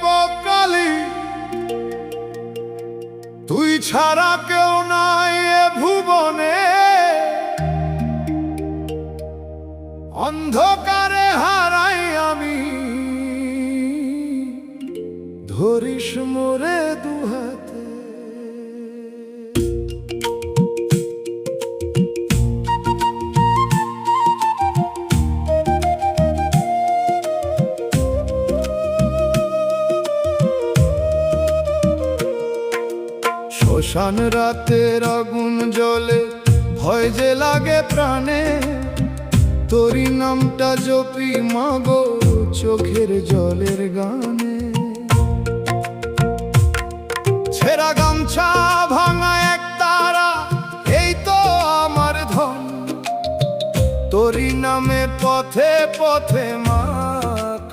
বকালি তুই ছাড়া কেউ নাই এ ভুবনে, অন্ধকারে হারাই আমি, ধরিস মোরে দুহাতে। শ্মশান রাতের আগুন জ্বলে, ভয় যে লাগে প্রাণে, তোরি নামটা জপি মাগো চোখের জলের গানে। ছেঁড়া গামছা ভাঙা এক তারা, এই তো আমার ধন, তোরি নামে পথে পথে মা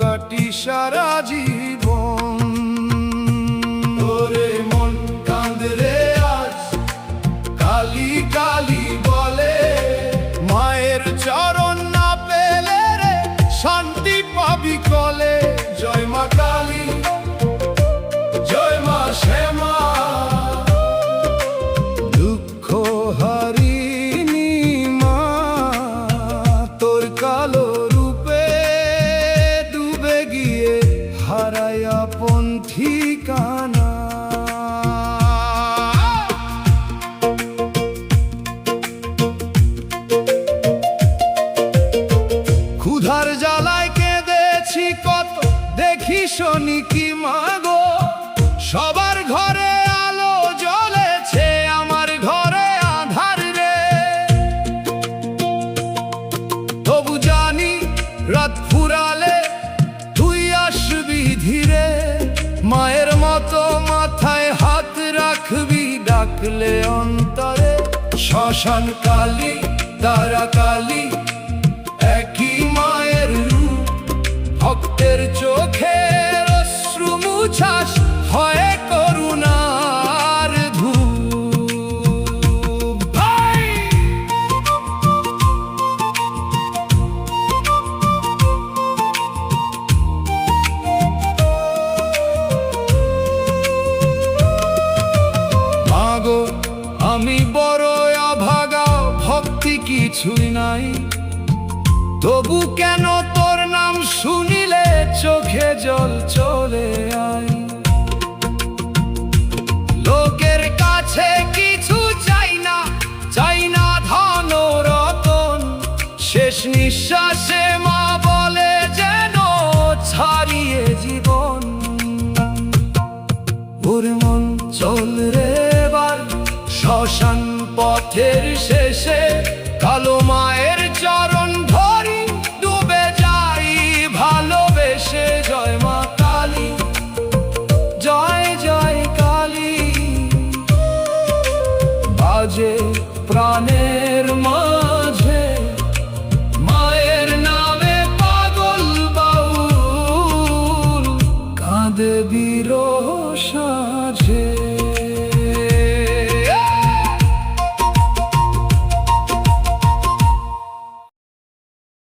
কাটি সারা জীবন। ওরে মন কাঁদে রে আজ, কালি কালি বলে, মায়ের চরণ না পেলে রে শান্তি পাবি কলে। জয় মা কালী, জয় মা শ্যামা, দুঃখ হারিনি মা, তোর কালো রূপে ডুবে গিয়ে হারাই আপন ঠিকানা। ক্ষুধার জ্বালায় কেঁদেছি কত, দেখি শনি কি মাগো, সবার ঘরে আলো জ্বলেছে, আমার ঘরে আধার রে। তবু জানি রাত ফুরালে তুই আসবি ধীরে, মায়ের মতো মাথায় হাত রাখবি ডাকলে অন্তরে। শ্মশান কালী তারা কালী একই মায়ের রূপ, ভক্তের চোখের অশ্রু মুছাস হয় করুণার ধূপ। ভাই মাগো আমি বড় অভাগা, ভক্তি কিছুই নাই, তবু কেন তোর নাম শুনিলে চোখে জল চলে আয়। লোকের কাছে কিছু চাই না, চাই না ধন রতন, শেষ নিঃশ্বাসে মা বলে যেন ছাড়িয়ে জীবন। ওরে মন চল রে এবার শ্মশান পথের শেষে, কালো মায়ের চরণ ধরি ডুবে যাই ভালোবেসে। জয় মা কালী, জয় জয় কালী, বাজে প্রাণের মাঝে মায়ের নামে পাগল বাউল কাঁদে।